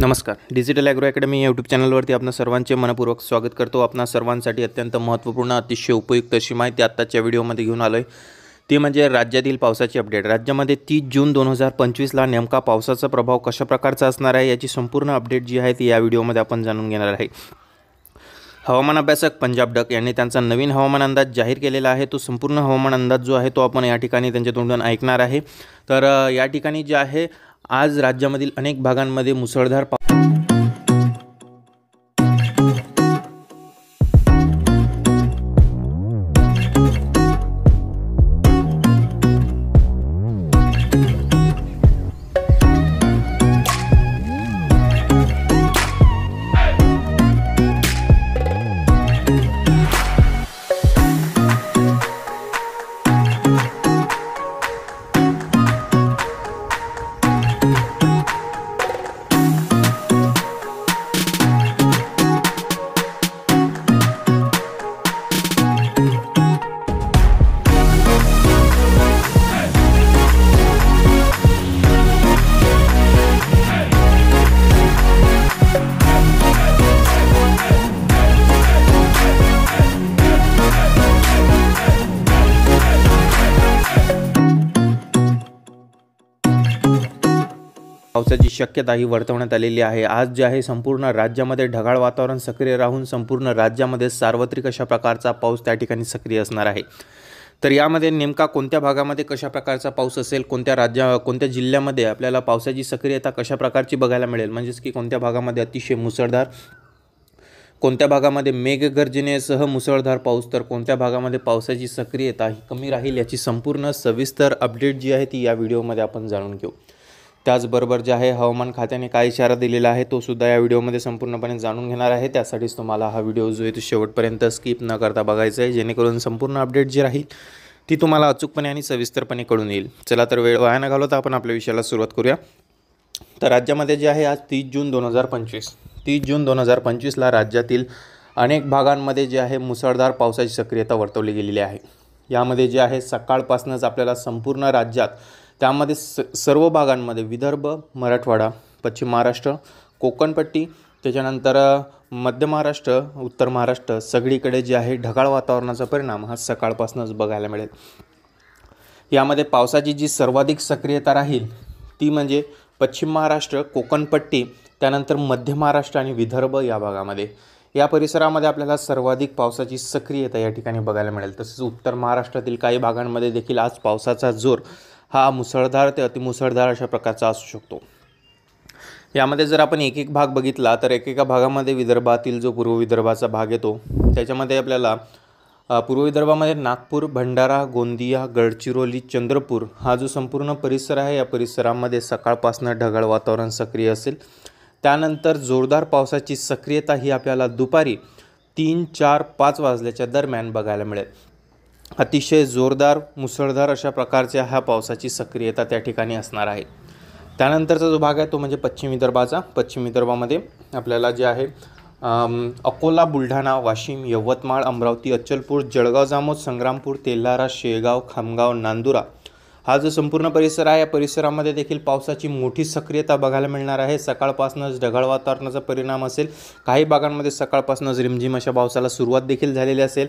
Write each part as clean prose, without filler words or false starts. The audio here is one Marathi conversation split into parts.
नमस्कार. डिजिटल ॲग्रो अकॅडमी यूट्यूब चॅनलवरती आपणा सर्वांचे मनपूर्वक स्वागत करतो. आपणा सर्वांसाठी अत्यंत महत्त्वपूर्ण अतिशय उपयुक्त अशी माहिती आत्ताच्या व्हिडिओमध्ये घेऊन आलो आहे. ती म्हणजे राज्यातील पावसाची अपडेट. राज्यामध्ये 30 जून 2025ला नेमका पावसाचा प्रभाव कशा प्रकारचा असणार आहे याची संपूर्ण अपडेट जी आहे ती या व्हिडिओमध्ये आपण जाणून घेणार आहे. हवामान अभ्यासक पंजाब डक यांनी त्यांचा नवीन हवामान अंदाज जाहीर केलेला आहे. तो संपूर्ण हवामान अंदाज जो आहे तो आपण या ठिकाणी त्यांच्या तोंडून ऐकणार आहे. तर या ठिकाणी जे आहे आज राज्यामधील अनेक भागांमध्ये मुसळधार पावसाची शक्यता ही वर्तवण्यात आलेली आहे. आज जे आहे संपूर्ण राज्यामध्ये ढगाळ वातावरण सक्रिय राहून संपूर्ण राज्यामध्ये सार्वत्रिक अशा प्रकारचा पाऊस त्या ठिकाणी सक्रिय असणार आहे. तर यामध्ये नेमका कोणत्या भागामध्ये कशा प्रकारचा पाऊस असेल, कोणत्या जिल्ह्यामध्ये आपल्याला पावसाची सक्रियता कशा प्रकारची बघायला मिळेल, म्हणजेच की कोणत्या भागामध्ये अतिशय मुसळधार, कोणत्या भागामध्ये मेघगर्जनेसह मुसळधार पाऊस, तर कोणत्या भागामध्ये पावसाची सक्रियता ही कमी राहील याची संपूर्ण सविस्तर अपडेट जी आहे ती या व्हिडिओमध्ये आपण जाणून घेऊ. त्याचबरोबर जे आहे हवामान खात्याने काय इशारा दिलेला आहे तो सुद्धा या व्हिडिओमध्ये संपूर्णपणे जाणून घेणार आहे. त्यासाठीच तुम्हाला हा व्हिडिओ जो आहे तो शेवटपर्यंत स्किप न करता बघायचा आहे, जेणेकरून संपूर्ण अपडेट जी राहील ती तुम्हाला अचूकपणे आणि सविस्तरपणे कळून येईल. चला तर वेळ वाया न घालवता आपण आपल्या विषयाला सुरुवात करूया. तर राज्यामध्ये जे आहे आज 30 जून 2025ला राज्यातील अनेक भागांमध्ये जे आहे मुसळधार पावसाची सक्रियता वर्तवली गेलेली आहे. यामध्ये जे आहे सकाळपासूनच आपल्याला संपूर्ण राज्यात त्यामध्ये सर्व भागांमध्ये विदर्भ, मराठवाडा, पश्चिम महाराष्ट्र, कोकणपट्टी, त्याच्यानंतर मध्य महाराष्ट्र, उत्तर महाराष्ट्र सगळीकडे जे आहे ढगाळ वातावरणाचा परिणाम हा सकाळपासूनच बघायला मिळेल. यामध्ये पावसाची जी सर्वाधिक सक्रियता राहील ती म्हणजे पश्चिम महाराष्ट्र, कोकणपट्टी, त्यानंतर मध्य महाराष्ट्र आणि विदर्भ या भागामध्ये. या परिसरामध्ये आपल्याला सर्वाधिक पावसाची सक्रियता या ठिकाणी बघायला मिळेल. तसेच उत्तर महाराष्ट्रातील काही भागांमध्ये देखील आज पावसाचा जोर हा मुसळधार ते अतिमुसळधार अशा प्रकारचा असू शकतो. यामध्ये जर आपण एक एक भाग बघितला तर एकेका भागामध्ये विदर्भातील जो पूर्व विदर्भाचा भाग येतो त्याच्यामध्ये आपल्याला पूर्व विदर्भामध्ये नागपूर, भंडारा, गोंदिया, गडचिरोली, चंद्रपूर हा जो संपूर्ण परिसर आहे या परिसरामध्ये सकाळपासून ढगाळ वातावरण सक्रिय असेल. त्यानंतर जोरदार पावसाची सक्रियता ही आपल्याला दुपारी 3, 4, 5 वाजल्याच्या दरम्यान बघायला मिळेल. अतिशय जोरदार मुसळधार अशा प्रकारच्या ह्या पावसाची सक्रियता त्या ठिकाणी असणार आहे. त्यानंतरचा जो भाग आहे तो म्हणजे पश्चिम विदर्भाचा. पश्चिम विदर्भामध्ये आपल्याला जे आहे अकोला, बुलढाणा, वाशिम, यवतमाळ, अमरावती, अचलपूर, जळगाव, जामोद, संग्रामपूर, तेल्हारा, शेगाव, खामगाव, नांदुरा हा जो संपूर्ण परिसर आहे या परिसरामध्ये देखील पावसाची मोठी सक्रियता बघायला मिळणार आहे. सकाळपासूनच ढगाळ वातावरणाचा परिणाम असेल. काही भागांमध्ये सकाळपासूनच रिमझिम अशा पावसाला सुरुवात देखील झालेली असेल.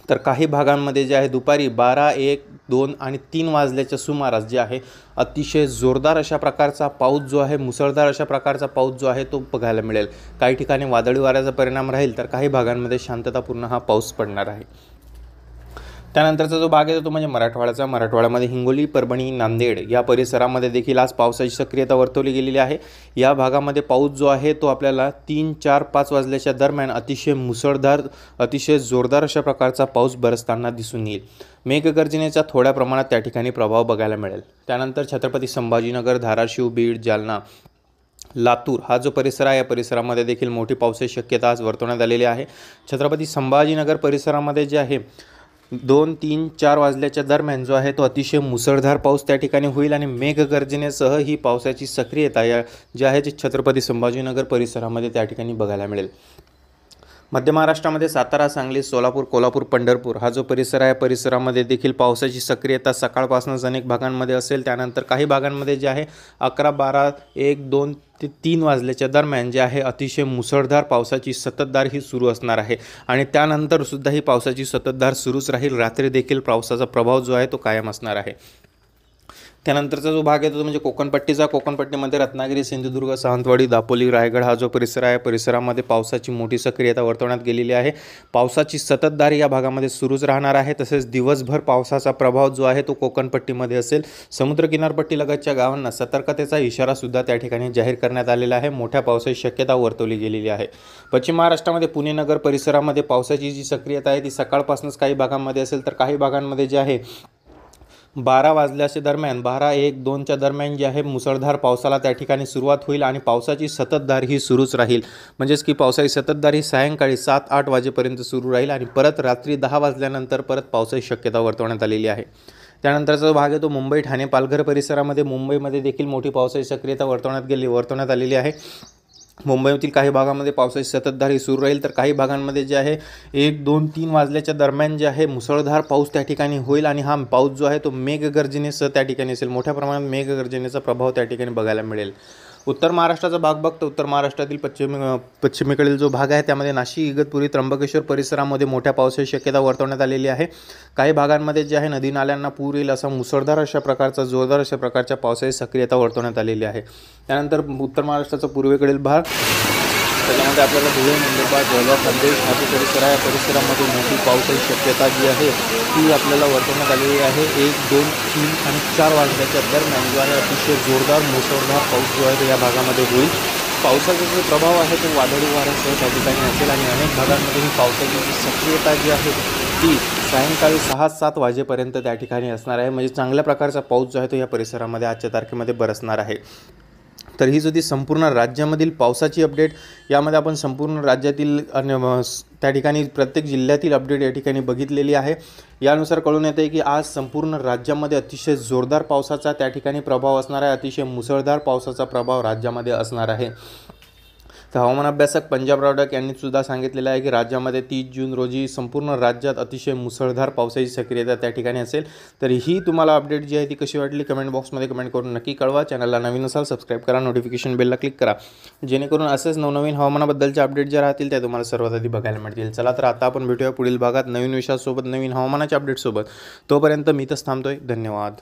तर काही भागांमध्ये जे आहे दुपारी 12, 1, 2 आणि 3 वाजल्याच्या सुमारास जे आहे अतिशय जोरदार अशा प्रकारचा पाऊस जो आहे, मुसळधार अशा प्रकारचा पाऊस जो आहे तो बघायला मिळेल. काही ठिकाणी वादळी वाऱ्याचा परिणाम राहील तर काही भागांमध्ये शांततापूर्ण हा पाऊस पडणार आहे. त्यानंतरचा जो भाग आहे तो म्हणजे मराठवाड्याचा. मराठवाड्यामध्ये हिंगोली, परभणी, नांदेड या परिसरामध्ये देखील आज पावसाची सक्रियता वर्तवली गेलेली आहे. या भागामध्ये पाऊस जो आहे तो आपल्याला 3, 4, 5 वाजल्याच्या दरम्यान अतिशय मुसळधार, अतिशय जोरदार अशा प्रकारचा पाऊस बरसताना दिसून येईल. मेघगर्जनेचा थोड्या प्रमाणात त्या ठिकाणी प्रभाव बघायला मिळेल. त्यानंतर छत्रपती संभाजीनगर, धाराशिव, बीड, जालना, लातूर हा जो परिसर आहे या परिसरामध्ये देखील मोठी पावसाची शक्यता आज वर्तवण्यात आलेली आहे. छत्रपती संभाजीनगर परिसरामध्ये जे आहे 2, 3, 4 वाजल्याच्या दरम्यान जो आहे तो अतिशय मुसळधार पाऊस त्या ठिकाणी होईल आणि मेघगर्जनेसह ही पावसाची सक्रियता या जी आहे जी छत्रपती संभाजीनगर परिसरामध्ये त्या ठिकाणी बघायला मिळेल. मध्य महाराष्ट्रामध्ये सातारा, सांगली, सोलापूर, कोल्हापूर, पंढरपूर हा जो परिसर आहे, परिसरामध्ये देखील पावसाची सक्रियता सकाळपासूनच अनेक भागांमध्ये असेल. त्यानंतर काही भागांमध्ये जे आहे 11, 12, 1, 2 ते 3 वाजल्याच्या दरम्यान जे आहे अतिशय मुसळधार पावसाची संततधार ही सुरू असणार आहे आणि त्यानंतर सुद्धा ही पावसाची संततधार सुरूच राहील. रात्री देखील पावसाचा प्रभाव जो आहे तो कायम असणार आहे. त्यानंतरचा जो भाग आहे तो म्हणजे कोकणपट्टीचा. कोकणपट्टीमध्ये रत्नागिरी, सिंधुदुर्ग, सावंतवाडी, दापोली, रायगड हा जो परिसर आहे, परिसरामध्ये पावसाची मोठी सक्रियता वर्तवण्यात गेलेली आहे. पावसाची संततधार या भागामध्ये सुरूच राहणार आहे. तसेच दिवसभर पावसाचा प्रभाव जो आहे तो कोकणपट्टीमध्ये असेल. समुद्र किनारपट्टीलगतच्या गावांना सतर्कतेचा इशारासुद्धा त्या ठिकाणी जाहीर करण्यात आलेला आहे. मोठ्या पावसाची शक्यता वर्तवली गेलेली आहे. पश्चिम महाराष्ट्रामध्ये पुणे नगर परिसरामध्ये पावसाची जी सक्रियता आहे ती सकाळपासूनच काही भागांमध्ये असेल, तर काही भागांमध्ये जे आहे 12 वाजल्याच्या दरम्यान 12, 1, 2च्या दरम्यान जे आहे मुसळधार पावसाला त्या ठिकाणी सुरुवात होईल आणि पावसाची संततधार ही सुरूच राहील. म्हणजेच की पावसाची संततधार ही सायंकाळी 7, 8 वाजेपर्यंत सुरू राहील आणि परत रात्री 10 वाजल्यानंतर परत पावसाची शक्यता वर्तवण्यात आलेली आहे. त्यानंतरचा जो भाग आहे तो मुंबई, ठाणे, पालघर परिसरामध्ये. मुंबईमध्ये देखील मोठी पावसाची सक्रियता वर्तवण्यात आलेली आहे. मुंबईतील काही भागामध्ये पावसाची संततधार ही सुरू राहील, तर काही भागांमध्ये जे आहे 1, 2, 3 वाजल्याच्या दरम्यान जे आहे मुसळधार पाऊस त्या ठिकाणी होईल आणि हा पाऊस जो आहे तो मेघगर्जनेसह त्या ठिकाणी असेल. मोठ्या प्रमाणात मेघगर्जनेचा प्रभाव त्या ठिकाणी बघायला मिळेल. उत्तर महाराष्ट्राचा भाग बघतो. उत्तर महाराष्ट्रातील पश्चिमेकडील जो भाग आहे त्यामध्ये नाशिक, इगतपुरी, त्र्यंबकेश्वर परिसरामध्ये मोठ्या पावसाची शक्यता वर्तवण्यात आलेली आहे. काही भागांमध्ये जे आहे नदी नाल्यांना पूर येईल असा मुसळधार जोरदार अशा प्रकारच्या पावसाची सक्रियता वर्तवण्यात आलेली आहे. त्यानंतर उत्तर महाराष्ट्राचा पूर्वेकडील भाग, त्याच्यामध्ये आपल्याला धुळे, नंदुरबार, जळगाव, खान्देश हा जो परिसर आहे परिसरामध्ये मोठी पावसाची शक्यता जी आहे ती आपल्याला वर्तवण्यात आलेली आहे. 1, 2, 3 आणि 4 वाजल्याच्या दरम्यान जो आहे अतिशय जोरदार मुसळधार पाऊस जो आहे तो या भागामध्ये होईल. पावसाचा जो प्रभाव आहे तो वादळी वाऱ्यासह त्या ठिकाणी असेल आणि अनेक भागांमध्ये ही पावसाची जी सक्रियता जी आहे ती सायंकाळी 6, 7 वाजेपर्यंत त्या ठिकाणी असणार आहे. म्हणजे चांगल्या प्रकारचा पाऊस जो आहे तो या परिसरामध्ये आजच्या तारखेमध्ये बरसणार आहे. तर ही जी संपूर्ण राज्यामधील पावसाची अपडेट, यामध्ये आपण संपूर्ण राज्यातील त्या ठिकाणी प्रत्येक जिल्ह्यातील अपडेट या ठिकाणी बघितलेली आहे. यानुसार कळून येते की आज संपूर्ण राज्यामध्ये अतिशय जोरदार पावसाचा त्या ठिकाणी प्रभाव असणार आहे. अतिशय मुसळधार पावसाचा प्रभाव राज्यामध्ये असणार आहे. तर हवामान अभ्यासक पंजाब रावडक यांनी सुद्धा सांगितलेलं आहे की राज्यामध्ये 30 जून रोजी संपूर्ण राज्यात अतिशय मुसळधार पावसाची सक्रियता त्या ठिकाणी असेल. तर ही तुम्हाला अपडेट जी आहे ती कशी वाटली कमेंट बॉक्समध्ये कमेंट करून नक्की कळवा. चॅनलला नवीन असाल सबस्क्राईब करा, नोटिफिकेशन बेलला क्लिक करा, जेणेकरून असेच नवनवीन हवामानाबद्दलचे अपडेट जे राहतील त्या तुम्हाला सर्वात आधी बघायला मिळतील. चला तर आता आपण भेटूया पुढील भागात नवीन विषयासोबत, नवीन हवामानाच्या अपडेटसोबत. तोपर्यंत मी इथंच थांबतोय. धन्यवाद.